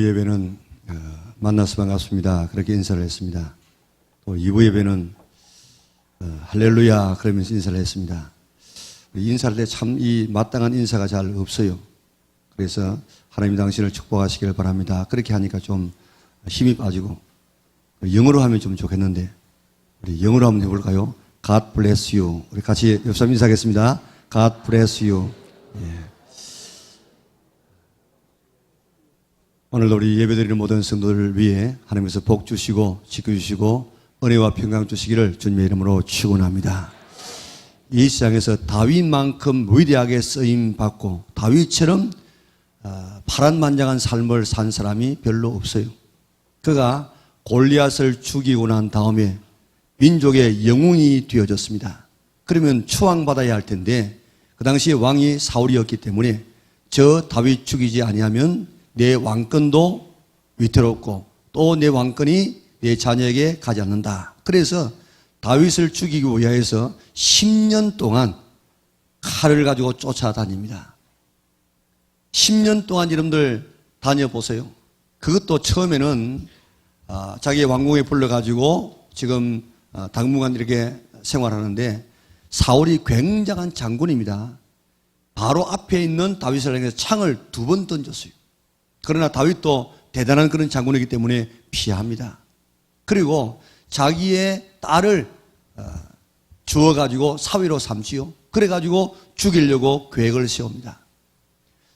1부 예배는 만나서 반갑습니다. 그렇게 인사를 했습니다. 또 2부 예배는 할렐루야 그러면서 인사를 했습니다. 인사할 때 참 이 마땅한 인사가 잘 없어요. 그래서 하나님 당신을 축복하시기를 바랍니다. 그렇게 하니까 좀 힘이 빠지고 영어로 하면 좀 좋겠는데 우리 영어로 한번 해볼까요? God bless you. 우리 같이 옆 사람 인사하겠습니다. God bless you. 예. 오늘도 우리 예배드리는 모든 성도들을 위해 하나님께서 복 주시고 지켜주시고 은혜와 평강 주시기를 주님의 이름으로 축원합니다. 이 세상에서 다윗만큼 위대하게 쓰임받고 다윗처럼 파란만장한 삶을 산 사람이 별로 없어요. 그가 골리앗을 죽이고 난 다음에 민족의 영웅이 되어졌습니다. 그러면 추앙받아야 할 텐데 그 당시에 왕이 사울이었기 때문에 저 다윗 죽이지 아니하면 내 왕권도 위태롭고 또 내 왕권이 내 자녀에게 가지 않는다. 그래서 다윗을 죽이기 위하여서 10년 동안 칼을 가지고 쫓아다닙니다. 10년 동안 여러분들 다녀보세요. 그것도 처음에는 자기 왕궁에 불러가지고 지금 당분간 이렇게 생활하는데 사울이 굉장한 장군입니다. 바로 앞에 있는 다윗을 향해서 창을 2번 던졌어요. 그러나 다윗도 대단한 그런 장군이기 때문에 피합니다. 그리고 자기의 딸을 주어가지고 사위로 삼지요. 그래가지고 죽이려고 계획을 세웁니다.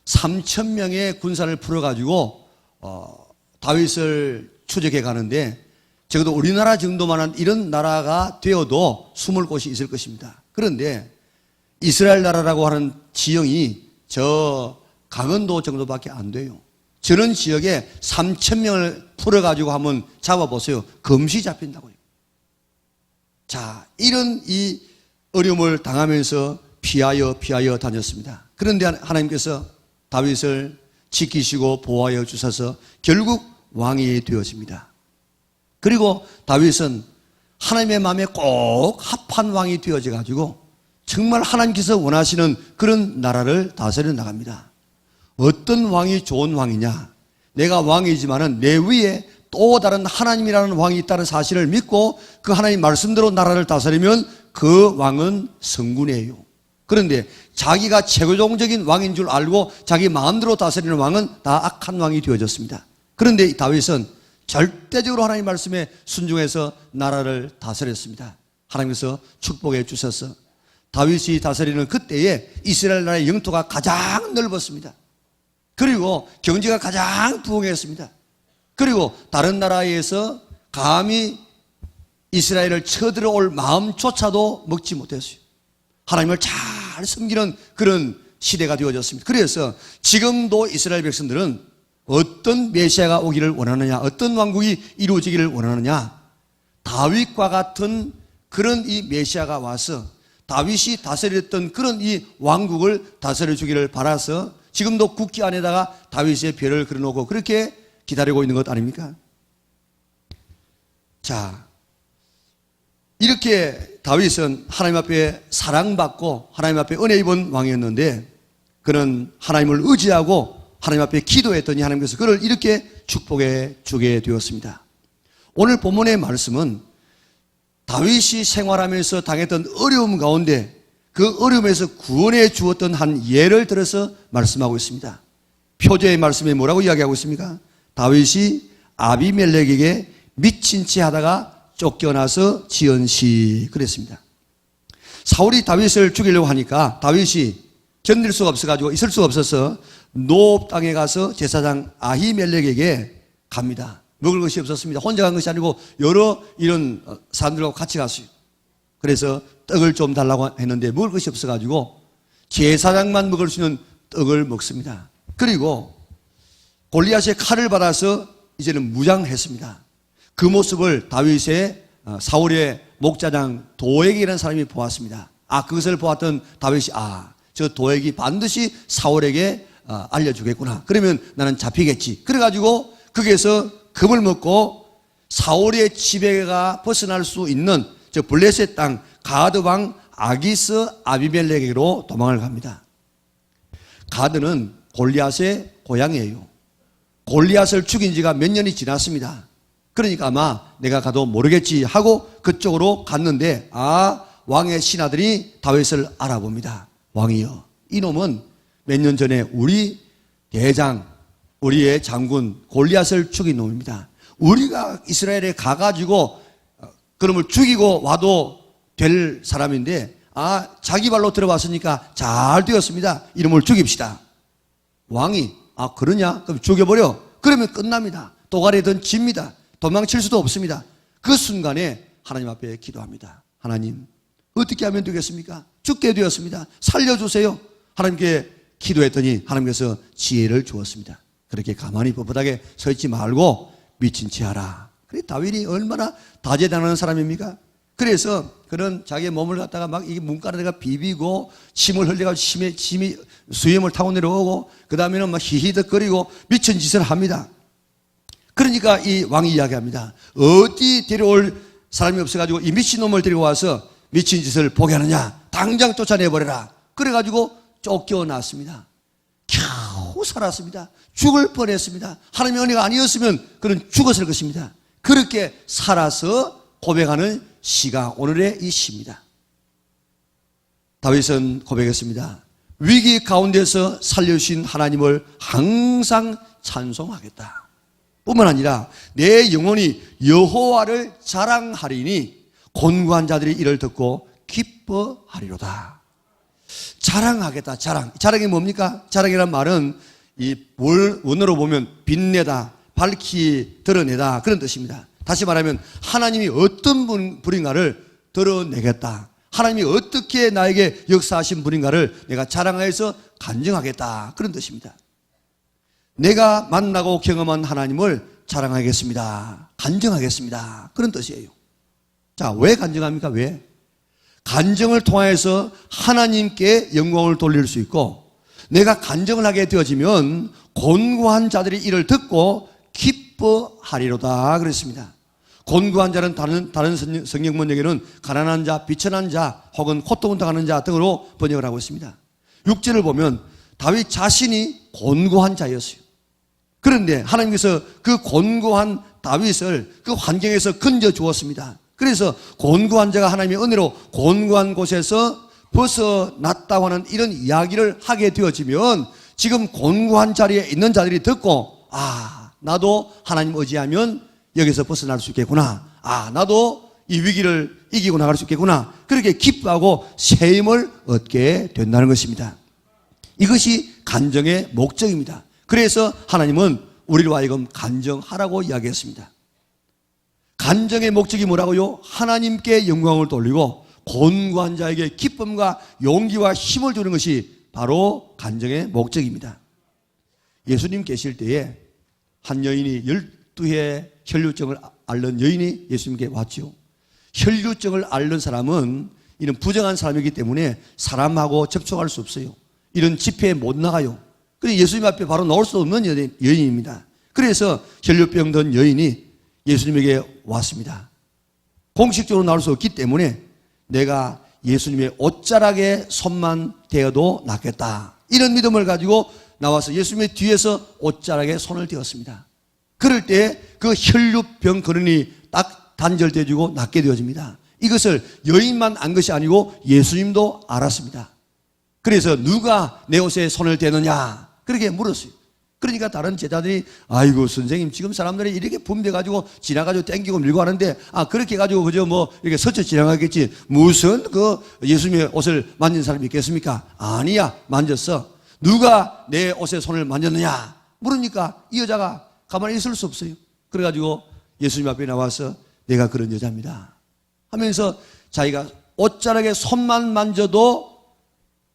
3,000명의 군사를 풀어가지고 다윗을 추적해 가는데 적어도 우리나라 정도만한 이런 나라가 되어도 숨을 곳이 있을 것입니다. 그런데 이스라엘 나라라고 하는 지형이 저 강원도 정도밖에 안 돼요. 저런 지역에 3,000명을 풀어가지고 한번 잡아보세요. 금시 잡힌다고요. 자, 이런 이 어려움을 당하면서 피하여 다녔습니다. 그런데 하나님께서 다윗을 지키시고 보호하여 주셔서 결국 왕이 되어집니다. 그리고 다윗은 하나님의 마음에 꼭 합한 왕이 되어져 가지고 정말 하나님께서 원하시는 그런 나라를 다스려 나갑니다. 어떤 왕이 좋은 왕이냐? 내가 왕이지만은 내 위에 또 다른 하나님이라는 왕이 있다는 사실을 믿고 그 하나님 말씀대로 나라를 다스리면 그 왕은 성군이에요. 그런데 자기가 최고종적인 왕인 줄 알고 자기 마음대로 다스리는 왕은 다 악한 왕이 되어졌습니다. 그런데 다윗은 절대적으로 하나님 말씀에 순종해서 나라를 다스렸습니다. 하나님께서 축복해 주셔서 다윗이 다스리는 그때에 이스라엘 나라의 영토가 가장 넓었습니다. 그리고 경제가 가장 부흥했습니다. 그리고 다른 나라에서 감히 이스라엘을 쳐들어올 마음조차도 먹지 못했어요. 하나님을 잘 섬기는 그런 시대가 되어졌습니다. 그래서 지금도 이스라엘 백성들은 어떤 메시아가 오기를 원하느냐, 어떤 왕국이 이루어지기를 원하느냐, 다윗과 같은 그런 이 메시아가 와서 다윗이 다스렸던 그런 이 왕국을 다스려 주기를 바라서 지금도 국기 안에다가 다윗의 별을 그려놓고 그렇게 기다리고 있는 것 아닙니까? 자, 이렇게 다윗은 하나님 앞에 사랑받고 하나님 앞에 은혜 입은 왕이었는데 그는 하나님을 의지하고 하나님 앞에 기도했더니 하나님께서 그를 이렇게 축복해 주게 되었습니다. 오늘 본문의 말씀은 다윗이 생활하면서 당했던 어려움 가운데 그 어려움에서 구원해 주었던 한 예를 들어서 말씀하고 있습니다. 표제의 말씀에 뭐라고 이야기하고 있습니까? 다윗이 아비멜렉에게 미친 채 하다가 쫓겨나서 지은 시 그랬습니다. 사울이 다윗을 죽이려고 하니까 다윗이 견딜 수가 없어가지고 있을 수가 없어서 노업 땅에 가서 제사장 아히멜렉에게 갑니다. 먹을 것이 없었습니다. 혼자 간 것이 아니고 여러 이런 사람들하고 같이 갔어요. 그래서 떡을 좀 달라고 했는데 먹을 것이 없어가지고 제사장만 먹을 수 있는 떡을 먹습니다. 그리고 골리앗의 칼을 받아서 이제는 무장했습니다. 그 모습을 다윗의 사울의 목자장 도액이라는 사람이 보았습니다. 그것을 보았던 다윗이 저 도액이 반드시 사울에게 알려주겠구나. 그러면 나는 잡히겠지. 그래가지고 거기에서 금을 먹고 사울의 지배가 벗어날 수 있는 저 블레셋 땅 가드 왕 아기스 아비멜렉에게로 도망을 갑니다. 가드는 골리앗의 고향이에요. 골리앗을 죽인 지가 몇 년이 지났습니다. 그러니까 아마 내가 가도 모르겠지 하고 그쪽으로 갔는데 왕의 신하들이 다윗을 알아봅니다. 왕이여, 이놈은 몇 년 전에 우리 대장, 우리의 장군 골리앗을 죽인 놈입니다. 우리가 이스라엘에 가가지고 그놈을 죽이고 와도 될 사람인데 자기 발로 들어왔으니까 잘 되었습니다. 이놈을 죽입시다. 왕이 그러냐? 그럼 죽여버려. 그러면 끝납니다. 도가래든 집니다. 도망칠 수도 없습니다. 그 순간에 하나님 앞에 기도합니다. 하나님, 어떻게 하면 되겠습니까? 죽게 되었습니다. 살려주세요. 하나님께 기도했더니 하나님께서 지혜를 주었습니다. 그렇게 가만히 뻣뻣하게 서 있지 말고 미친 체 하라. 그래, 다윗이 얼마나 다재다능한 사람입니까? 그래서 그런 자기의 몸을 갖다가 막 이 문가루에다가 비비고 침을 흘려가지고 침이 수염을 타고 내려오고 그 다음에는 막 히히덕거리고 미친 짓을 합니다. 그러니까 이 왕이 이야기합니다. 어디 데려올 사람이 없어가지고 이 미친놈을 데리고 와서 미친 짓을 보게 하느냐. 당장 쫓아내버려라. 그래가지고 쫓겨났습니다. 겨우 살았습니다. 죽을 뻔했습니다. 하나님의 은혜가 아니었으면 그는 죽었을 것입니다. 그렇게 살아서 고백하는 시가 오늘의 이 시입니다. 다윗은 고백했습니다. 위기 가운데서 살려주신 하나님을 항상 찬송하겠다. 뿐만 아니라 내 영혼이 여호와를 자랑하리니 곤고한 자들이 이를 듣고 기뻐하리로다. 자랑하겠다. 자랑이 뭡니까? 자랑이란 말은 이 원어로 보면 빛내다, 밝히 드러내다 그런 뜻입니다. 다시 말하면 하나님이 어떤 분인가를 드러내겠다. 하나님이 어떻게 나에게 역사하신 분인가를 내가 자랑하여서 간증하겠다. 그런 뜻입니다. 내가 만나고 경험한 하나님을 자랑하겠습니다. 간증하겠습니다. 그런 뜻이에요. 자, 왜 간증합니까? 왜? 간증을 통해서 하나님께 영광을 돌릴 수 있고 내가 간증을 하게 되어지면 곤고한 자들이 이를 듣고 기뻐하리로다 그랬습니다. 곤고한 자는 다른 성경 번역에는 가난한 자, 비천한 자 혹은 고통을 당하는 자 등으로 번역을 하고 있습니다. 6절을 보면 다윗 자신이 곤고한 자였어요. 그런데 하나님께서 그 곤고한 다윗을 그 환경에서 건져 주었습니다. 그래서 곤고한 자가 하나님의 은혜로 곤고한 곳에서 벗어났다고 하는 이런 이야기를 하게 되어지면 지금 곤고한 자리에 있는 자들이 듣고 나도 하나님 의지하면 여기서 벗어날 수 있겠구나. 나도 이 위기를 이기고 나갈 수 있겠구나. 그렇게 기뻐하고 새 힘을 얻게 된다는 것입니다. 이것이 간증의 목적입니다. 그래서 하나님은 우리로 하여금 간증하라고 이야기했습니다. 간증의 목적이 뭐라고요? 하나님께 영광을 돌리고 곤고한 자에게 기쁨과 용기와 힘을 주는 것이 바로 간증의 목적입니다. 예수님 계실 때에 한 여인이 12해 혈류증을 앓는 여인이 예수님께 왔죠. 혈류증을 앓는 사람은 이런 부정한 사람이기 때문에 사람하고 접촉할 수 없어요. 이런 집회에 못 나가요. 그래서 예수님 앞에 바로 나올 수 없는 여인입니다. 그래서 혈류병 든 여인이 예수님에게 왔습니다. 공식적으로 나올 수 없기 때문에 내가 예수님의 옷자락에 손만 대어도 낫겠다. 이런 믿음을 가지고 나와서 예수님의 뒤에서 옷자락에 손을 대었습니다. 그럴 때 그 혈류병 근원이 딱 단절되어지고 낫게 되어집니다. 이것을 여인만 안 것이 아니고 예수님도 알았습니다. 그래서 누가 내 옷에 손을 대느냐 그렇게 물었어요. 그러니까 다른 제자들이 아이고 선생님 지금 사람들이 이렇게 붐벼가지고 지나가지고 땡기고 밀고 하는데 그렇게 해가지고 그저 뭐 이렇게 스쳐 지나가겠지 무슨 그 예수님의 옷을 만진 사람이 있겠습니까? 아니야 만졌어. 누가 내 옷에 손을 만졌느냐 물으니까 이 여자가 가만히 있을 수 없어요. 그래가지고 예수님 앞에 나와서 내가 그런 여자입니다 하면서 자기가 옷자락에 손만 만져도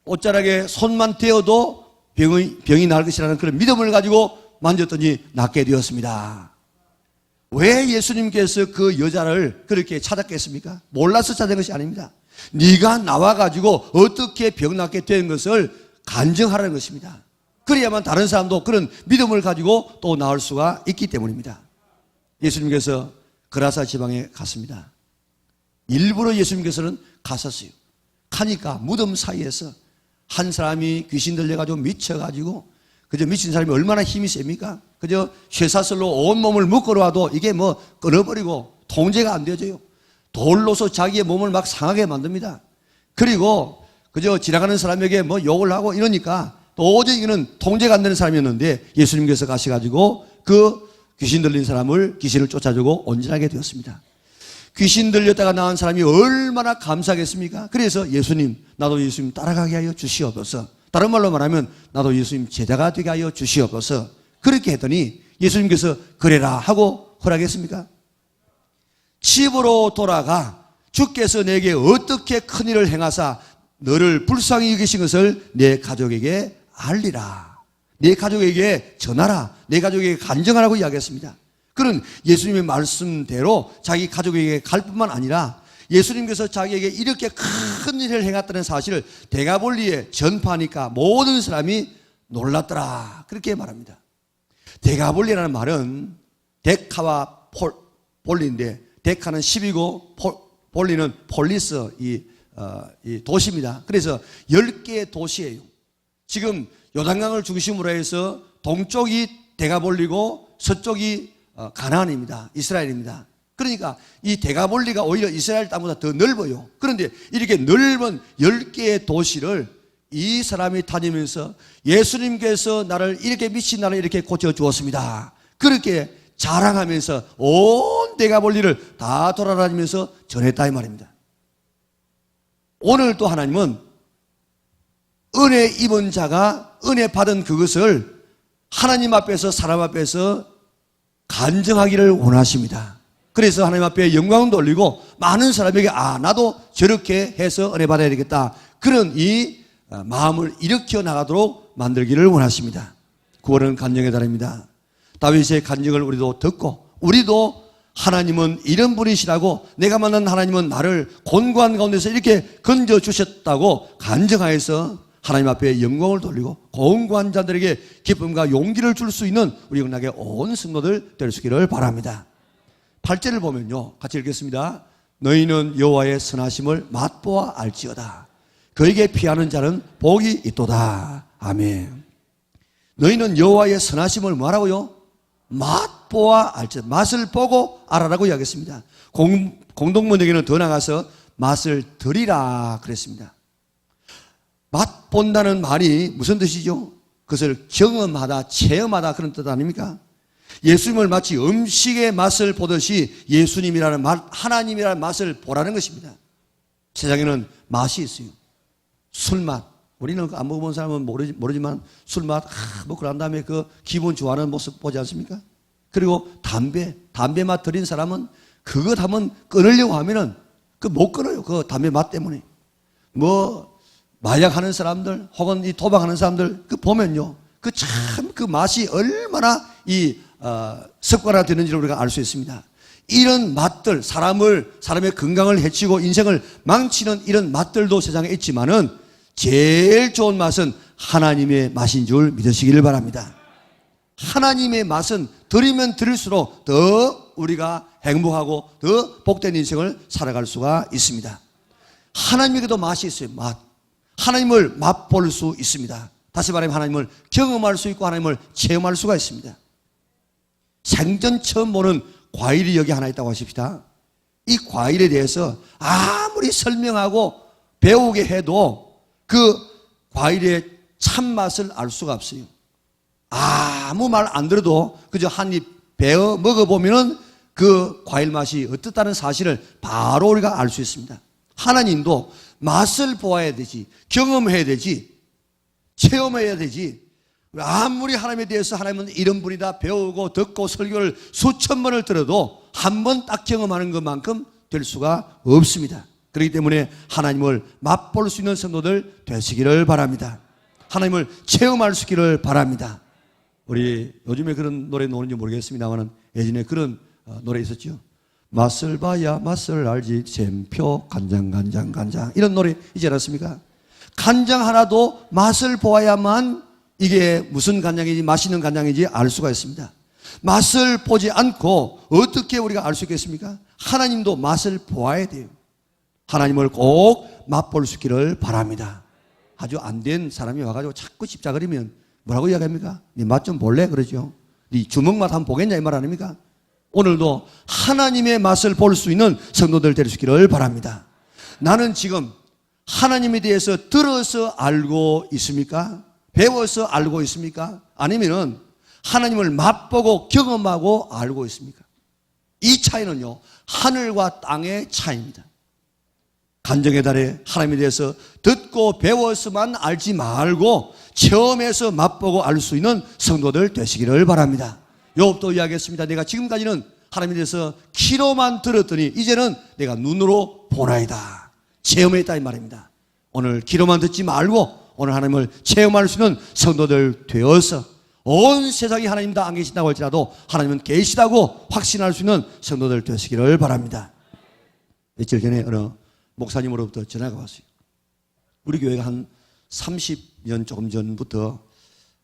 옷자락에 손만 대어도 병이 나을 것이라는 그런 믿음을 가지고 만졌더니 낫게 되었습니다. 왜 예수님께서 그 여자를 그렇게 찾았겠습니까? 몰라서 찾은 것이 아닙니다. 네가 나와가지고 어떻게 병 낫게 된 것을 간증하라는 것입니다. 그래야만 다른 사람도 그런 믿음을 가지고 또 나을 수가 있기 때문입니다. 예수님께서 그라사 지방에 갔습니다. 일부러 예수님께서는 갔었어요. 가니까 무덤 사이에서 한 사람이 귀신 들려가지고 미쳐가지고 그저 미친 사람이 얼마나 힘이 셉니까? 그저 쇠사슬로 온몸을 묶어놔도 이게 뭐 끊어버리고 통제가 안 되어져요. 돌로서 자기의 몸을 막 상하게 만듭니다. 그리고 그저 지나가는 사람에게 뭐 욕을 하고 이러니까 도저히 이거는 통제가 안 되는 사람이었는데 예수님께서 가셔가지고 그 귀신 들린 사람을 귀신을 쫓아주고 온전하게 되었습니다. 귀신 들렸다가 나온 사람이 얼마나 감사하겠습니까? 그래서 예수님, 나도 예수님 따라가게 하여 주시옵소서. 다른 말로 말하면 나도 예수님 제자가 되게 하여 주시옵소서. 그렇게 했더니 예수님께서 그래라 하고 허락했습니까? 집으로 돌아가 주께서 내게 어떻게 큰 일을 행하사 너를 불쌍히 여기신 것을 내 가족에게 알리라. 내 가족에게 전하라. 내 가족에게 간증하라고 이야기했습니다. 그런 예수님의 말씀대로 자기 가족에게 갈 뿐만 아니라 예수님께서 자기에게 이렇게 큰 일을 행했다는 사실을 데가볼리에 전파하니까 모든 사람이 놀랐더라. 그렇게 말합니다. 데가볼리라는 말은 데카와 볼리인데 데카는 10이고 볼리는 폴리스 이 도시입니다. 그래서 10개의 도시예요. 지금 요단강을 중심으로 해서 동쪽이 데가볼리고 서쪽이 가나안입니다. 이스라엘입니다. 그러니까 이 데가볼리가 오히려 이스라엘 땅보다 더 넓어요. 그런데 이렇게 넓은 10개의 도시를 이 사람이 다니면서 예수님께서 나를 이렇게 미친 나를 이렇게 고쳐주었습니다. 그렇게 자랑하면서 온 데가볼리를 다 돌아다니면서 전했다 이 말입니다. 오늘 또 하나님은 은혜 입은 자가 은혜 받은 그것을 하나님 앞에서 사람 앞에서 간증하기를 원하십니다. 그래서 하나님 앞에 영광도 올리고 많은 사람에게 나도 저렇게 해서 은혜 받아야 되겠다. 그런 이 마음을 일으켜 나가도록 만들기를 원하십니다. 9월은 간증의 달입니다. 다윗의 간증을 우리도 듣고 우리도 하나님은 이런 분이시라고 내가 만난 하나님은 나를 곤고한 가운데서 이렇게 건져주셨다고 간증하여서 하나님 앞에 영광을 돌리고 곤고한 자들에게 기쁨과 용기를 줄 수 있는 우리 영락의 온 성도들 될 수 있기를 바랍니다. 8절을 보면요, 같이 읽겠습니다. 너희는 여호와의 선하심을 맛보아 알지어다. 그에게 피하는 자는 복이 있도다. 아멘. 너희는 여호와의 선하심을 뭐라고요? 맛보아 알지어다. 맛을 보고 알아라고 이야기했습니다. 공동문에게는 더 나가서 맛을 들이라 그랬습니다. 맛 본다는 말이 무슨 뜻이죠? 그것을 경험하다, 체험하다 그런 뜻 아닙니까? 예수님을 마치 음식의 맛을 보듯이 예수님이라는 맛, 하나님이라는 맛을 보라는 것입니다. 세상에는 맛이 있어요. 술맛. 우리는 안 먹어본 사람은 모르지만 술맛, 먹고 난 다음에 그 기분 좋아하는 모습 보지 않습니까? 그리고 담배 맛 들인 사람은 그것 한번 끊으려고 하면은 그 못 끊어요. 그 담배 맛 때문에. 마약하는 사람들 혹은 이 도박하는 사람들 그 보면요, 그 참 그 맛이 얼마나 습관화 되는지를 우리가 알 수 있습니다. 이런 맛들, 사람의 건강을 해치고 인생을 망치는 이런 맛들도 세상에 있지만은 제일 좋은 맛은 하나님의 맛인 줄 믿으시기를 바랍니다. 하나님의 맛은 들이면 들을수록 더 우리가 행복하고 더 복된 인생을 살아갈 수가 있습니다. 하나님에게도 맛이 있어요. 맛. 하나님을 맛볼 수 있습니다. 다시 말하면 하나님을 경험할 수 있고 하나님을 체험할 수가 있습니다. 생전 처음 보는 과일이 여기 하나 있다고 하십시다. 이 과일에 대해서 아무리 설명하고 배우게 해도 그 과일의 참맛을 알 수가 없어요. 아무 말 안 들어도 그저 한 입 베어 먹어보면은 그 과일 맛이 어떻다는 사실을 바로 우리가 알 수 있습니다. 하나님도 맛을 보아야 되지, 경험해야 되지, 체험해야 되지. 아무리 하나님에 대해서 하나님은 이런 분이다 배우고 듣고 설교를 수천 번을 들어도 한 번 딱 경험하는 것만큼 될 수가 없습니다. 그렇기 때문에 하나님을 맛볼 수 있는 성도들 되시기를 바랍니다. 하나님을 체험할 수 있기를 바랍니다. 우리 요즘에 그런 노래 나오는지 모르겠습니다만 예전에 그런 노래 있었죠. 맛을 봐야 맛을 알지 잼표 간장 이런 노래 있지 않았습니까? 간장 하나도 맛을 보아야만 이게 무슨 간장인지 맛있는 간장인지 알 수가 있습니다. 맛을 보지 않고 어떻게 우리가 알 수 있겠습니까? 하나님도 맛을 보아야 돼요. 하나님을 꼭 맛볼 수 있기를 바랍니다. 아주 안 된 사람이 와가지고 자꾸 집착거리면 뭐라고 이야기합니까? 네 맛 좀 볼래? 그러죠. 네 주먹 맛 한번 보겠냐 이 말 아닙니까? 오늘도 하나님의 맛을 볼 수 있는 성도들 될 수 있기를 바랍니다. 나는 지금 하나님에 대해서 들어서 알고 있습니까? 배워서 알고 있습니까? 아니면은 하나님을 맛보고 경험하고 알고 있습니까? 이 차이는요, 하늘과 땅의 차이입니다. 간증의 달에 하나님에 대해서 듣고 배워서만 알지 말고 체험해서 맛보고 알 수 있는 성도들 되시기를 바랍니다. 욥도 이야기했습니다. 내가 지금까지는 하나님에 대해서 귀로만 들었더니 이제는 내가 눈으로 보나이다. 체험했다 이 말입니다. 오늘 귀로만 듣지 말고 오늘 하나님을 체험할 수 있는 성도들 되어서 온 세상이 하나님 다 안 계신다고 할지라도 하나님은 계시다고 확신할 수 있는 성도들 되시기를 바랍니다. 며칠 전에 어느 목사님으로부터 전화가 왔어요. 우리 교회가 한 30년 조금 전부터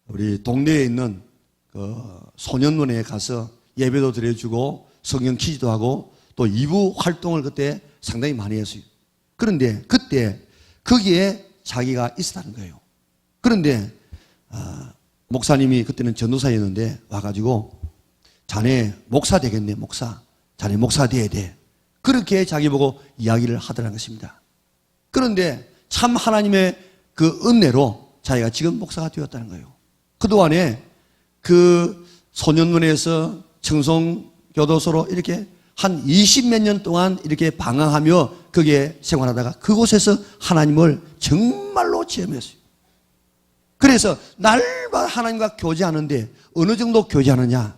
우리 동네에 있는 그 소년원에 가서 예배도 드려주고 성경 퀴즈도 하고 또 2부 활동을 그때 상당히 많이 했어요. 그런데 그때 거기에 자기가 있었다는 거예요. 그런데 목사님이 그때는 전도사였는데 와가지고 자네 목사 되겠네. 목사. 자네 목사 돼야 돼. 그렇게 자기 보고 이야기를 하더라는 것입니다. 그런데 참 하나님의 그 은혜로 자기가 지금 목사가 되었다는 거예요. 그동안에 그 소년원에서 청송교도소로 이렇게 한 20몇 년 동안 이렇게 방황하며 거기에 생활하다가 그곳에서 하나님을 정말로 체험했어요. 그래서 날마다 하나님과 교제하는데 어느 정도 교제하느냐?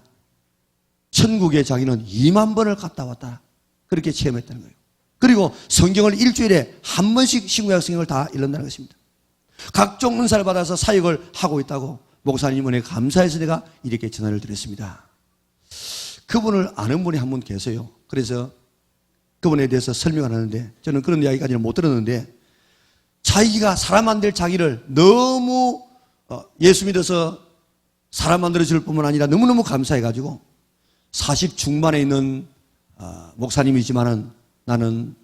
천국에 자기는 2만 번을 갔다 왔다. 그렇게 체험했다는 거예요. 그리고 성경을 일주일에 한 번씩 신구약 성경을 다 읽는다는 것입니다. 각종 은사를 받아서 사역을 하고 있다고 목사님 은혜 감사해서 내가 이렇게 전화를 드렸습니다. 그분을 아는 분이 한 분 계세요. 그래서 그분에 대해서 설명을 하는데 저는 그런 이야기까지는 못 들었는데 자기가 사람 안 될 자기를 너무 예수 믿어서 사람 만들어줄 뿐만 아니라 너무너무 감사해가지고 40 중반에 있는 목사님이지만은 나는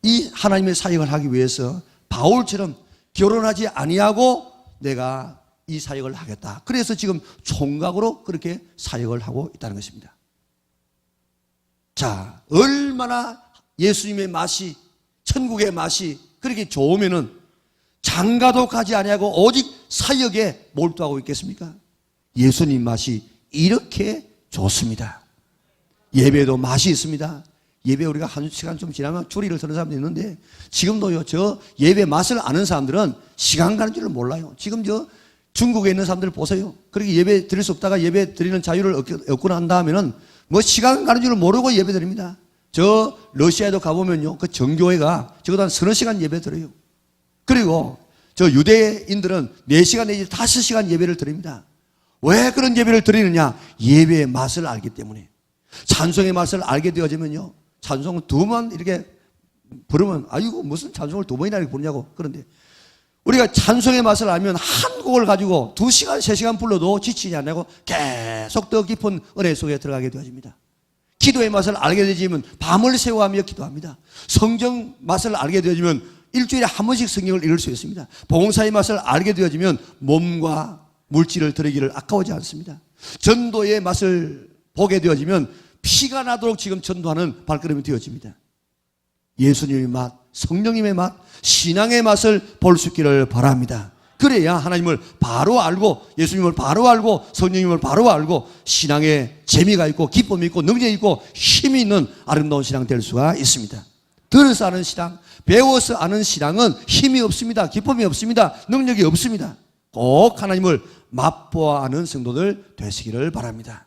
이 하나님의 사역을 하기 위해서 바울처럼 결혼하지 아니하고 내가 이 사역을 하겠다. 그래서 지금 총각으로 그렇게 사역을 하고 있다는 것입니다. 자, 얼마나 예수님의 맛이, 천국의 맛이 그렇게 좋으면은 장가도 가지 아니하고 오직 사역에 몰두하고 있겠습니까? 예수님 맛이 이렇게 좋습니다. 예배도 맛이 있습니다. 예배 우리가 한 시간 좀 지나면 줄이를 서는 사람도 있는데 지금도요, 저 예배 맛을 아는 사람들은 시간 가는 줄을 몰라요. 지금 저 중국에 있는 사람들 보세요. 그렇게 예배 드릴 수 없다가 예배 드리는 자유를 얻고 난 다음에는 뭐 시간 가는 줄을 모르고 예배 드립니다. 저 러시아에도 가보면요, 그 정교회가 적어도 한 서너 시간 예배 드려요. 그리고 저 유대인들은 4시간 내지 5시간 예배를 드립니다. 왜 그런 예배를 드리느냐? 예배의 맛을 알기 때문에. 찬송의 맛을 알게 되어지면요, 찬송을 2번 이렇게 부르면 아이고 무슨 찬송을 2번이나 이렇게 부르냐고. 그런데 우리가 찬송의 맛을 알면 한 곡을 가지고 2시간, 3시간 불러도 지치지 않고 계속 더 깊은 은혜 속에 들어가게 되어집니다. 기도의 맛을 알게 되어지면 밤을 새워하며 기도합니다. 성경 맛을 알게 되어지면 일주일에 한 번씩 성경을 읽을 수 있습니다. 봉사의 맛을 알게 되어지면 몸과 물질을 드리기를 아까워하지 않습니다. 전도의 맛을 보게 되어지면 피가 나도록 지금 전도하는 발걸음이 되어집니다. 예수님의 맛, 성령님의 맛, 신앙의 맛을 볼 수 있기를 바랍니다. 그래야 하나님을 바로 알고 예수님을 바로 알고 성령님을 바로 알고 신앙에 재미가 있고 기쁨이 있고 능력이 있고 힘이 있는 아름다운 신앙 될 수가 있습니다. 들어서 아는 신앙, 배워서 아는 신앙은 힘이 없습니다. 기쁨이 없습니다. 능력이 없습니다. 꼭 하나님을 맛보아 아는 성도들 되시기를 바랍니다.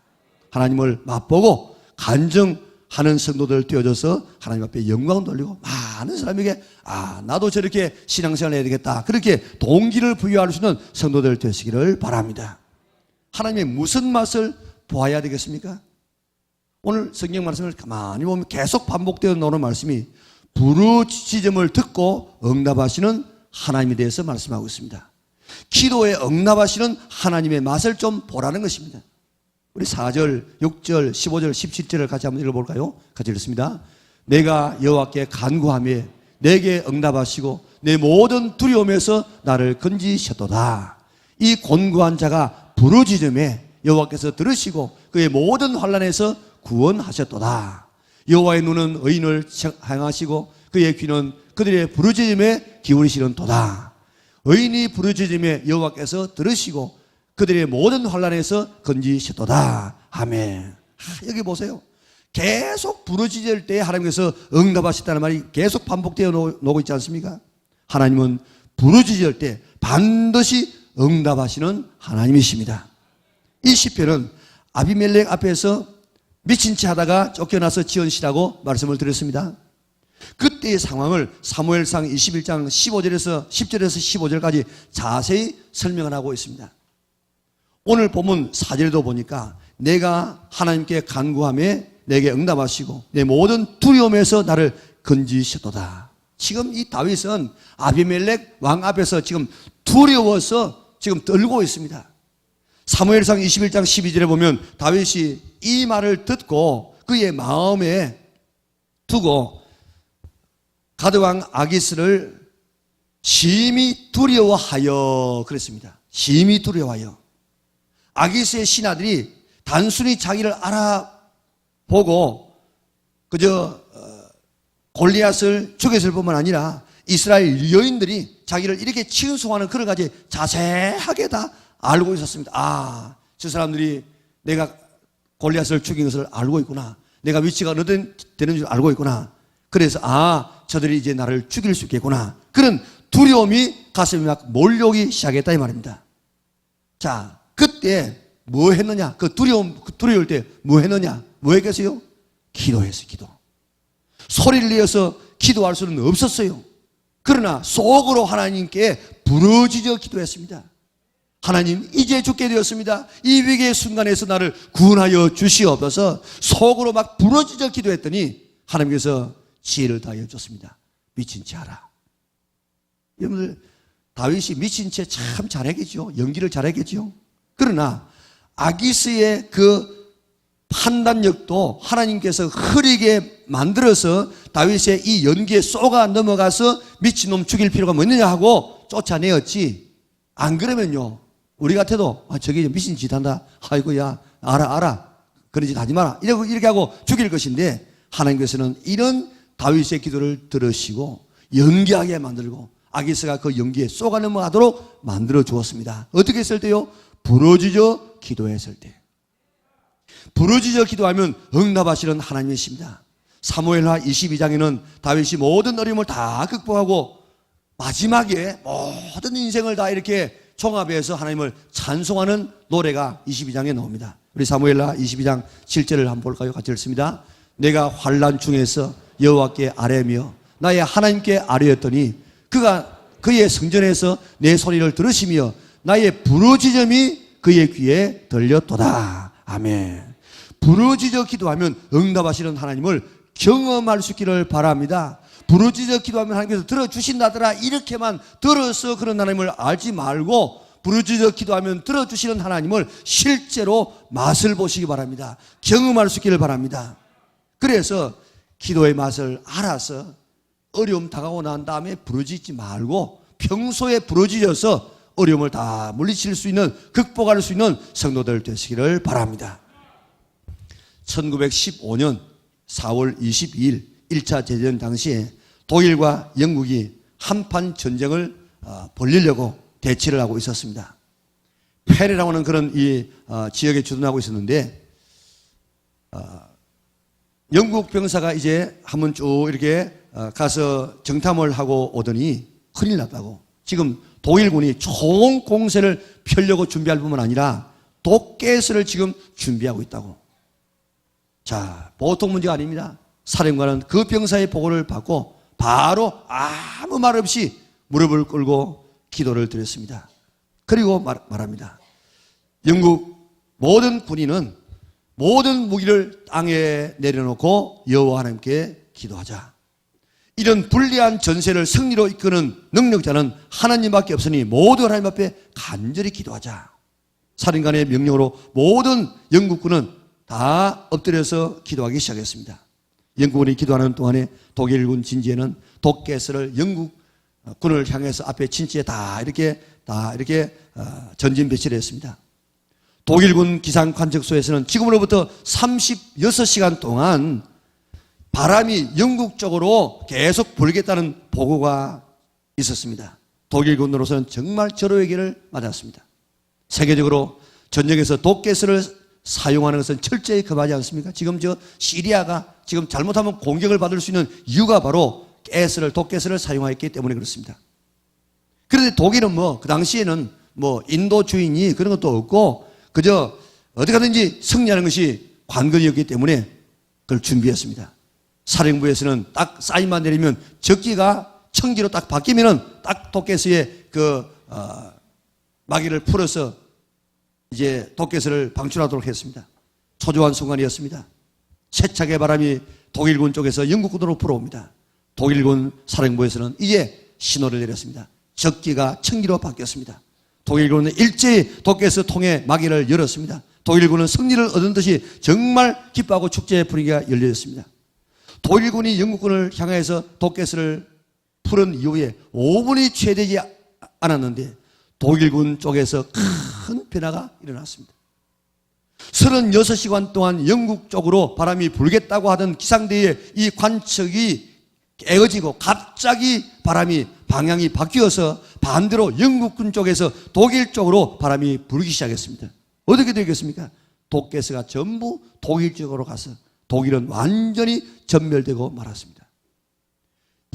하나님을 맛보고 간증하는 성도들 되어져서 하나님 앞에 영광 돌리고 많은 사람에게 나도 저렇게 신앙생활을 해야 되겠다. 그렇게 동기를 부여할 수 있는 성도들 되시기를 바랍니다. 하나님의 무슨 맛을 보아야 되겠습니까? 오늘 성경 말씀을 가만히 보면 계속 반복되어 나오는 말씀이 부르짖음을 듣고 응답하시는 하나님에 대해서 말씀하고 있습니다. 기도에 응답하시는 하나님의 맛을 좀 보라는 것입니다. 우리 4절, 6절, 15절, 17절을 같이 한번 읽어볼까요? 같이 읽습니다. 내가 여호와께 간구하며 내게 응답하시고 내 모든 두려움에서 나를 건지셨도다. 이 곤고한 자가 부르짖음에 여호와께서 들으시고 그의 모든 환난에서 구원하셨도다. 여호와의 눈은 의인을 향하시고 그의 귀는 그들의 부르짖음에 기울이시는도다. 의인이 부르짖음에 여호와께서 들으시고 그들의 모든 환난에서 건지셨도다. 아멘. 여기 보세요. 계속 부르짖을 때 하나님께서 응답하셨다는 말이 계속 반복되어 오고 있지 않습니까? 하나님은 부르짖을 때 반드시 응답하시는 하나님이십니다. 이 시편은 아비멜렉 앞에서 미친 채 하다가 쫓겨나서 지은 시라고 말씀을 드렸습니다. 그때의 상황을 사무엘상 21장 10절에서 15절까지 자세히 설명을 하고 있습니다. 오늘 본문 4절에도 보니까 내가 하나님께 간구하며 내게 응답하시고 내 모든 두려움에서 나를 건지셨도다. 지금 이 다윗은 아비멜렉 왕 앞에서 지금 두려워서 지금 떨고 있습니다. 사무엘상 21장 12절에 보면 다윗이 이 말을 듣고 그의 마음에 두고 가드왕 아기스를 심히 두려워하여 그랬습니다. 심히 두려워하여. 아기스의 신하들이 단순히 자기를 알아보고 그저 골리앗을 죽였을 뿐만 아니라 이스라엘 여인들이 자기를 이렇게 칭송하는 그런 가지 자세하게 다 알고 있었습니다. 아, 저 사람들이 내가 골리앗을 죽인 것을 알고 있구나. 내가 위치가 어느 되는 줄 알고 있구나. 그래서 저들이 이제 나를 죽일 수 있겠구나. 그런 두려움이 가슴에 막 몰려오기 시작했다 이 말입니다. 자, 그때 뭐 했느냐? 두려울 때 뭐 했느냐? 뭐 했겠어요? 기도했어요, 기도. 소리를 내어서 기도할 수는 없었어요. 그러나 속으로 하나님께 부르짖어 기도했습니다. 하나님, 이제 죽게 되었습니다. 이 위기의 순간에서 나를 구원하여 주시옵소서. 속으로 막 부르짖어 기도했더니 하나님께서 지혜를 다하여 줬습니다. 미친 채 하라. 여러분들, 다윗이 미친 채 참 잘했겠죠. 연기를 잘했겠죠. 그러나 아기스의 그 판단력도 하나님께서 흐리게 만들어서 다윗의 이 연기에 쏘가 넘어가서 미친놈 죽일 필요가 뭐 있느냐 하고 쫓아내었지. 안 그러면요, 우리 같아도 저기 미친 짓 한다. 아이고야, 알아. 그런 짓 하지 마라. 이렇게 하고 죽일 것인데 하나님께서는 이런 다윗의 기도를 들으시고 연기하게 만들고 아기스가 그 연기에 쏘가 넘어가도록 만들어 주었습니다. 어떻게 했을 때요? 부르짖어 기도했을 때. 부르짖어 기도하면 응답하시는 하나님이십니다. 사무엘하 22장에는 다윗이 모든 어려움을 다 극복하고 마지막에 모든 인생을 다 이렇게 종합해서 하나님을 찬송하는 노래가 22장에 나옵니다. 우리 사무엘하 22장 7절을 한번 볼까요? 같이 읽습니다. 내가 환난 중에서 여호와께 아뢰며 나의 하나님께 아뢰었더니 그가 그의 성전에서 내 소리를 들으시며 나의 부르짖음이 그의 귀에 들렸도다. 아멘. 부르짖어 기도하면 응답하시는 하나님을 경험할 수 있기를 바랍니다. 부르짖어 기도하면 하나님께서 들어주신다더라 이렇게만 들어서 그런 하나님을 알지 말고 부르짖어 기도하면 들어주시는 하나님을 실제로 맛을 보시기 바랍니다. 경험할 수 있기를 바랍니다. 그래서 기도의 맛을 알아서 어려움 다가오고 난 다음에 부르짖지 말고 평소에 부르짖어서 어려움을 다 물리칠 수 있는, 극복할 수 있는 성도들 되시기를 바랍니다. 1915년 4월 22일 1차 대전 당시에 독일과 영국이 한판 전쟁을 벌리려고 대치를 하고 있었습니다. 페레라고 하는 그런 이 지역에 주둔하고 있었는데 영국 병사가 이제 한번 쭉 이렇게 가서 정탐을 하고 오더니 큰일 났다고. 지금 독일군이 총 공세를 펴려고 준비할 뿐만 아니라 독가스를 지금 준비하고 있다고. 자, 보통 문제가 아닙니다. 사령관은 그 병사의 보고를 받고 바로 아무 말 없이 무릎을 꿇고 기도를 드렸습니다. 그리고 말합니다. 영국 모든 군인은 모든 무기를 땅에 내려놓고 여호와 하나님께 기도하자. 이런 불리한 전세를 승리로 이끄는 능력자는 하나님밖에 없으니 모두 하나님 앞에 간절히 기도하자. 사령관의 명령으로 모든 영국군은 다 엎드려서 기도하기 시작했습니다. 영국군이 기도하는 동안에 독일군 진지에는 독가스를 영국군을 향해서 앞에 진지에 다 이렇게 전진 배치를 했습니다. 독일군 기상 관측소에서는 지금으로부터 36시간 동안 바람이 영국 쪽으로 계속 불겠다는 보고가 있었습니다. 독일군으로서는 정말 절호의 기를 맞았습니다. 세계적으로 전쟁에서 독가스를 사용하는 것은 철저히 금하지 않습니까? 지금 시리아가 지금 잘못하면 공격을 받을 수 있는 이유가 바로 독가스를 사용했기 때문에 그렇습니다. 그런데 독일은 그 당시에는 인도주의니 그런 것도 없고 그저 어떻게 하든지 승리하는 것이 관건이었기 때문에 그걸 준비했습니다. 사령부에서는 딱 사인만 내리면 적기가 청기로 딱 바뀌면은 딱 독가스의 마개를 풀어서 이제 독가스를 방출하도록 했습니다. 초조한 순간이었습니다. 세차게 바람이 독일군 쪽에서 영국군으로 불어옵니다. 독일군 사령부에서는 이제 신호를 내렸습니다. 적기가 청기로 바뀌었습니다. 독일군은 일제히 독가스 통의 마개를 열었습니다. 독일군은 승리를 얻은 듯이 정말 기뻐하고 축제의 분위기가 열렸습니다. 독일군이 영국군을 향해서 독가스를 풀은 이후에 5분이 채 되지 않았는데 독일군 쪽에서 큰 변화가 일어났습니다. 36시간 동안 영국 쪽으로 바람이 불겠다고 하던 기상대의 이 관측이 깨어지고 갑자기 바람이 방향이 바뀌어서 반대로 영국군 쪽에서 독일 쪽으로 바람이 불기 시작했습니다. 어떻게 되겠습니까? 독가스가 전부 독일 쪽으로 가서 독일은 완전히 전멸되고 말았습니다.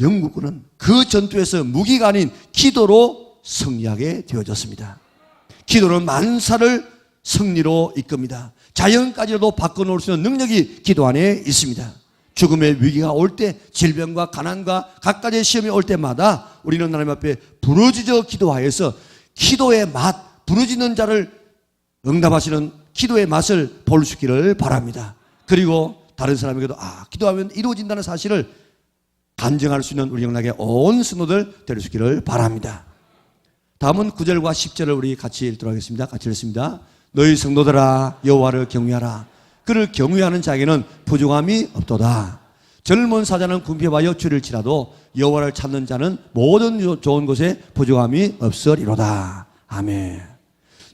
영국군은 그 전투에서 무기가 아닌 기도로 승리하게 되어졌습니다. 기도는 만사를 승리로 이끕니다. 자연까지도 바꿔놓을 수 있는 능력이 기도 안에 있습니다. 죽음의 위기가 올 때, 질병과 가난과 각가지의 시험이 올 때마다 우리는 하나님 앞에 부르짖어 기도하여서 기도의 맛, 부르짖는 자를 응답하시는 기도의 맛을 볼 수 있기를 바랍니다. 그리고 다른 사람에게도 기도하면 이루어진다는 사실을 간증할 수 있는 우리 영락의 온 성도들 될 수 있기를 바랍니다. 다음은 9절과 10절을 우리 같이 읽도록 하겠습니다. 같이 읽습니다. 너희 성도들아 여호와를 경외하라. 그를 경외하는 자에게는 부족함이 없도다. 젊은 사자는 궁핍하여 줄을 치라도 여호와를 찾는 자는 모든 좋은 곳에 부족함이 없으리로다. 아멘.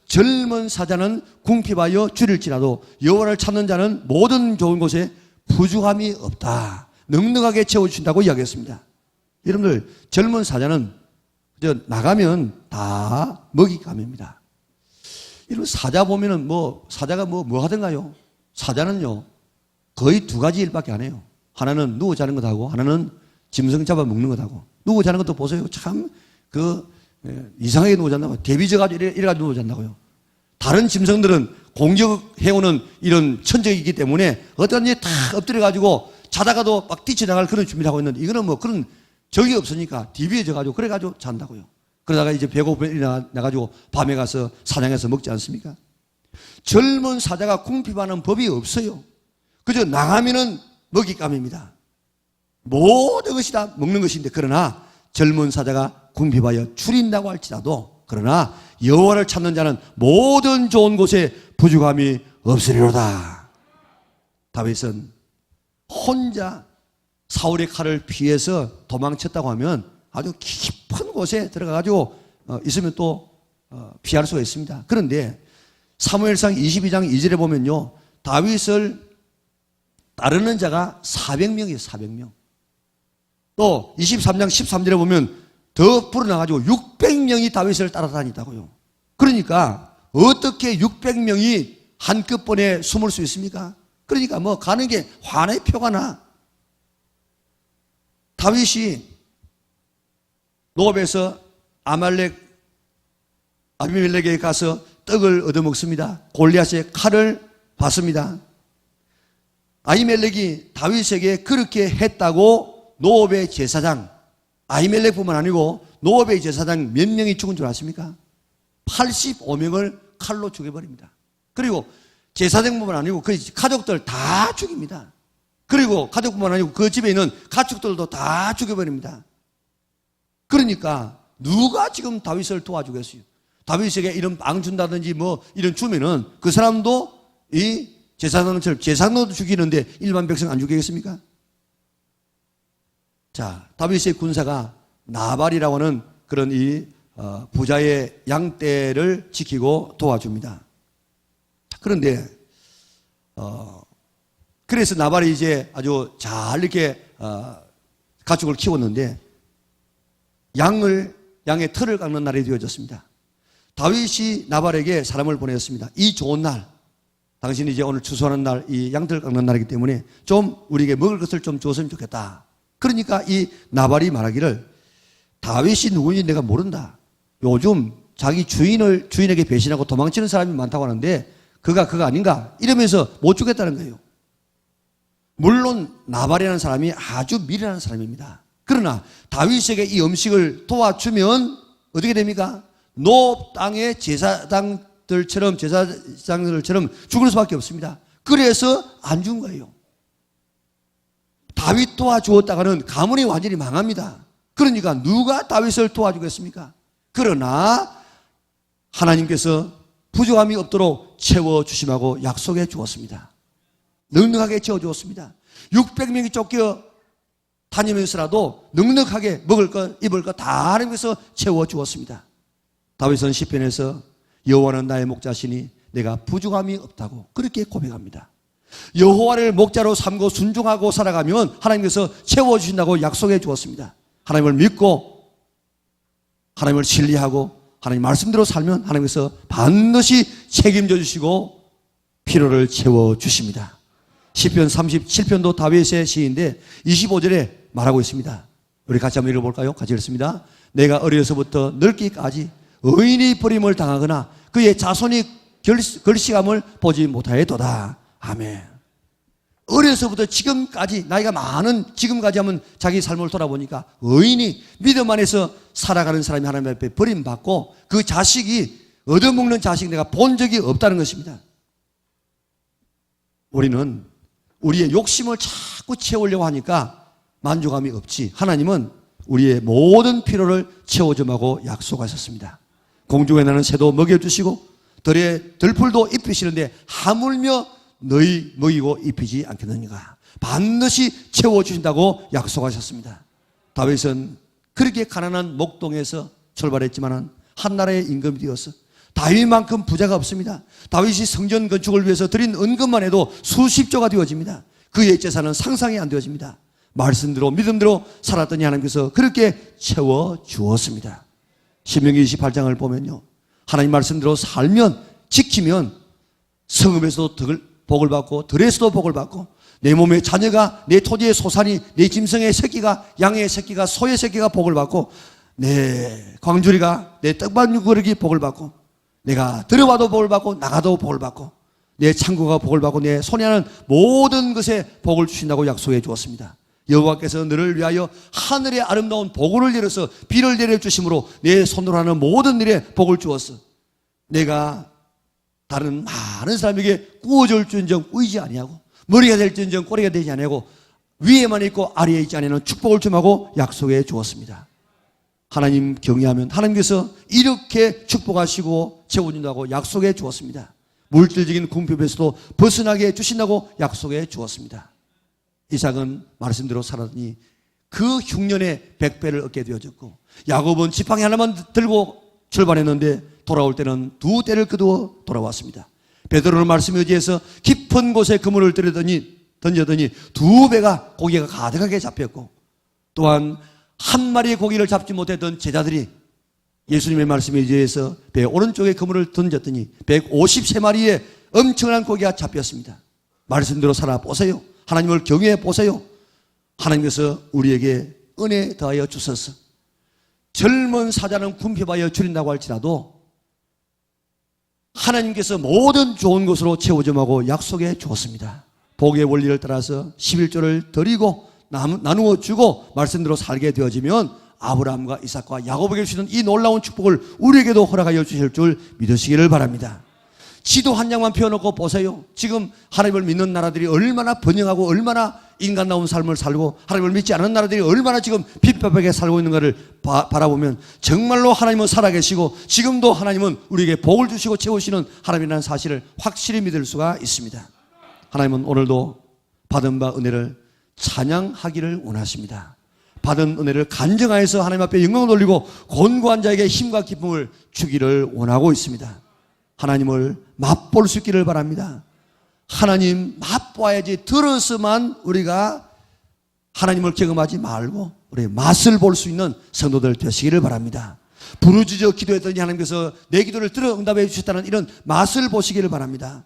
젊은 사자는 궁핍하여 줄을 치라도 여호와를 찾는 자는 모든 좋은 곳에 부족함이 없다. 넉넉하게 채워주신다고 이야기했습니다. 여러분들 젊은 사자는 나가면 다 먹잇감입니다. 여러분 사자 보면은 사자가 뭐 하던가요? 사자는요 거의 두 가지 일밖에 안 해요. 하나는 누워 자는 것하고 하나는 짐승 잡아 먹는 것하고. 누워 자는 것도 보세요. 참 이상하게 누워 잔다고. 대비져가지고 이래가지고 누워 잔다고요. 다른 짐승들은 공격해오는 이런 천적이기 때문에 어떤지 다 엎드려가지고 자다가도 막 뛰쳐나갈 그런 준비를 하고 있는데 이거는 그런 적이 없으니까 디비해져가지고 그래가지고 잔다고요. 그러다가 이제 배고프면 일어나가지고 밤에 가서 사냥해서 먹지 않습니까? 젊은 사자가 궁핍하는 법이 없어요. 그저 나가면은 먹잇감입니다. 모든 것이 다 먹는 것인데 그러나 젊은 사자가 궁핍하여 줄인다고 할지라도 그러나 여호와를 찾는 자는 모든 좋은 곳에 부족함이 없으리로다. 다윗은 혼자 사울의 칼을 피해서 도망쳤다고 하면 아주 깊은 곳에 들어가가지고 있으면 또 피할 수가 있습니다. 그런데 사무엘상 22장 2절에 보면요 다윗을 따르는 자가 400명이에요. 400명. 또 23장 13절에 보면 더 불어나가지고 600명이 다윗을 따라다니다고요. 그러니까 어떻게 600명이 한꺼번에 숨을 수 있습니까? 그러니까 가는 게 환의 표가 나. 다윗이 노업에서 아비멜렉에게 가서 떡을 얻어먹습니다. 골리앗의 칼을 받습니다. 아히멜렉이 다윗에게 그렇게 했다고 노업의 제사장, 아히멜렉뿐만 아니고 노업의 제사장 몇 명이 죽은 줄 아십니까? 85명을 칼로 죽여버립니다. 그리고 제사장뿐만 아니고 그 가족들 다 죽입니다. 그리고 가족뿐만 아니고 그 집에 있는 가축들도 다 죽여버립니다. 그러니까 누가 지금 다윗을 도와주겠어요? 다윗에게 이런 빵 준다든지 이런 주면은 그 사람도 이 제사장처럼 제사장도 죽이는데 일반 백성 안 죽이겠습니까? 자, 다윗의 군사가 나발이라고 하는 그런 이 부자의 양떼를 지키고 도와줍니다. 그런데 그래서 나발이 이제 아주 잘 이렇게 가축을 키웠는데 양의 털을 깎는 날이 되어졌습니다. 다윗이 나발에게 사람을 보냈습니다. 이 좋은 날, 당신이 이제 오늘 추수하는 날, 이 양털을 깎는 날이기 때문에 좀 우리에게 먹을 것을 좀 줬으면 좋겠다. 그러니까 이 나발이 말하기를 다윗이 누구인지 내가 모른다. 요즘 자기 주인에게 배신하고 도망치는 사람이 많다고 하는데 그가 아닌가? 이러면서 못 주겠다는 거예요. 물론 나발이라는 사람이 아주 미련한 사람입니다. 그러나 다윗에게 이 음식을 도와주면 어떻게 됩니까? 노 땅의 제사장들처럼 죽을 수밖에 없습니다. 그래서 안 준 거예요. 다윗 도와주었다가는 가문이 완전히 망합니다. 그러니까 누가 다윗을 도와주겠습니까? 그러나 하나님께서 부족함이 없도록 채워주심하고 약속해 주었습니다. 넉넉하게 채워주었습니다. 600명이 쫓겨 다니면서라도 넉넉하게 먹을 것, 입을 것 다 하나님께서 채워주었습니다. 다윗은 시편에서 여호와는 나의 목자시니 내가 부족함이 없다고 그렇게 고백합니다. 여호와를 목자로 삼고 순종하고 살아가면 하나님께서 채워주신다고 약속해 주었습니다. 하나님을 믿고 하나님을 신뢰하고 하나님 말씀대로 살면 하나님께서 반드시 책임져 주시고 필요를 채워주십니다. 시편 37편도 다윗의 시인데 25절에 말하고 있습니다. 우리 같이 한번 읽어볼까요? 같이 읽습니다. 내가 어려서부터 늙기까지 의인이 버림을 당하거나 그의 자손이 결식함을 보지 못하였도다. 아멘. 어려서부터 지금까지 나이가 많은 지금까지 하면 자기 삶을 돌아보니까 의인이 믿음 안에서 살아가는 사람이 하나님 앞에 버림받고 그 자식이 얻어먹는 자식 내가 본 적이 없다는 것입니다. 우리는 우리의 욕심을 자꾸 채우려고 하니까 만족감이 없지. 하나님은 우리의 모든 필요를 채워줌하고 약속하셨습니다. 공중에 나는 새도 먹여주시고 들풀도 입히시는데 하물며 너희 먹이고 입히지 않겠느니까. 반드시 채워주신다고 약속하셨습니다. 다윗은 그렇게 가난한 목동에서 출발했지만 한 나라의 임금이 되어서 다윗만큼 부자가 없습니다. 다윗이 성전 건축을 위해서 드린 은금만 해도 수십조가 되어집니다. 그의 재산은 상상이 안 되어집니다. 말씀대로 믿음대로 살았더니 하나님께서 그렇게 채워주었습니다. 신명기 28장을 보면요, 하나님 말씀대로 살면 지키면 성읍에서도 복을 받고 들에서도 복을 받고 내 몸의 자녀가 내 토지의 소산이 내 짐승의 새끼가 양의 새끼가 소의 새끼가 복을 받고 내 광주리가 내 떡반죽그릇이 복을 받고 내가 들어와도 복을 받고 나가도 복을 받고 내 창고가 복을 받고 내 손에 하는 모든 것에 복을 주신다고 약속해 주었습니다. 여호와께서 너를 위하여 하늘의 아름다운 보고를 열어서 비를 내려주심으로 내 손으로 하는 모든 일에 복을 주었어. 내가 다른 많은 사람에게 구워줄지언정 꾸이지 아니하고 머리가 될지언정 꼬리가 되지 아니하고 위에만 있고 아래에 있지 아니하는 축복을 줌하고 약속해 주었습니다. 하나님 경외하면 하나님께서 이렇게 축복하시고 채워준다고 약속해 주었습니다. 물질적인 궁핍에서도 벗어나게 해주신다고 약속해 주었습니다. 이삭은 말씀대로 살았더니 그 흉년에 100배를 얻게 되어졌고 야곱은 지팡이 하나만 들고 출발했는데 돌아올 때는 2대를 거두어 돌아왔습니다. 베드로는 말씀에 의지해서 깊은 곳에 그물을 던져더니 2배가 고기가 가득하게 잡혔고 또한 한 마리의 고기를 잡지 못했던 제자들이 예수님의 말씀에 의지해서 배 오른쪽에 그물을 던졌더니 153마리의 엄청난 고기가 잡혔습니다. 말씀대로 살아보세요. 하나님을 경외해 보세요. 하나님께서 우리에게 은혜 더하여 주셔서 젊은 사자는 궁핍하여 줄인다고 할지라도 하나님께서 모든 좋은 것으로 채워줌하고 약속해 주었습니다. 복의 원리를 따라서 11조를 드리고 나누어 주고 말씀대로 살게 되어지면 아브라함과 이삭과 야곱에게 주시는 이 놀라운 축복을 우리에게도 허락하여 주실 줄 믿으시기를 바랍니다. 지도 한 장만 펴놓고 보세요. 지금 하나님을 믿는 나라들이 얼마나 번영하고 얼마나 인간다운 삶을 살고 하나님을 믿지 않은 나라들이 얼마나 지금 핍박하게 살고 있는가를 바라보면 정말로 하나님은 살아계시고 지금도 하나님은 우리에게 복을 주시고 채우시는 하나님이라는 사실을 확실히 믿을 수가 있습니다. 하나님은 오늘도 받은 바 은혜를 찬양하기를 원하십니다. 받은 은혜를 간증하여서 하나님 앞에 영광을 돌리고 곤고한 자에게 힘과 기쁨을 주기를 원하고 있습니다. 하나님을 맛볼 수 있기를 바랍니다. 하나님 맛봐야지, 들어서만 우리가 하나님을 경험하지 말고 우리 맛을 볼 수 있는 성도들 되시기를 바랍니다. 부르짖어 기도했더니 하나님께서 내 기도를 들어 응답해 주셨다는 이런 맛을 보시기를 바랍니다.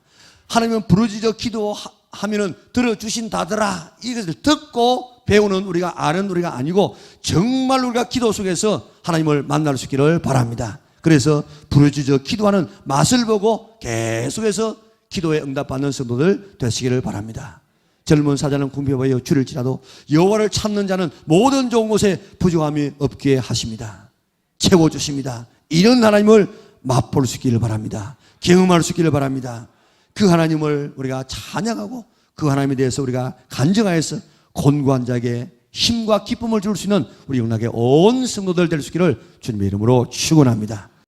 하나님은 부르짖어 기도하면은 들어주신다더라, 이것을 듣고 배우는 우리가 아는 우리가 아니고 정말 우리가 기도 속에서 하나님을 만날 수 있기를 바랍니다. 그래서 부르짖어 기도하는 맛을 보고 계속해서 기도에 응답받는 성도들 되시기를 바랍니다. 젊은 사자는 궁핍하여 줄일지라도 여호와를 찾는 자는 모든 좋은 곳에 부족함이 없게 하십니다. 채워주십니다. 이런 하나님을 맛볼 수 있기를 바랍니다. 경험할 수 있기를 바랍니다. 그 하나님을 우리가 찬양하고 그 하나님에 대해서 우리가 간증하여서 곤고한 자에게 힘과 기쁨을 줄 수 있는 우리 영락의 온 성도들 될 수 있기를 주님의 이름으로 축원합니다.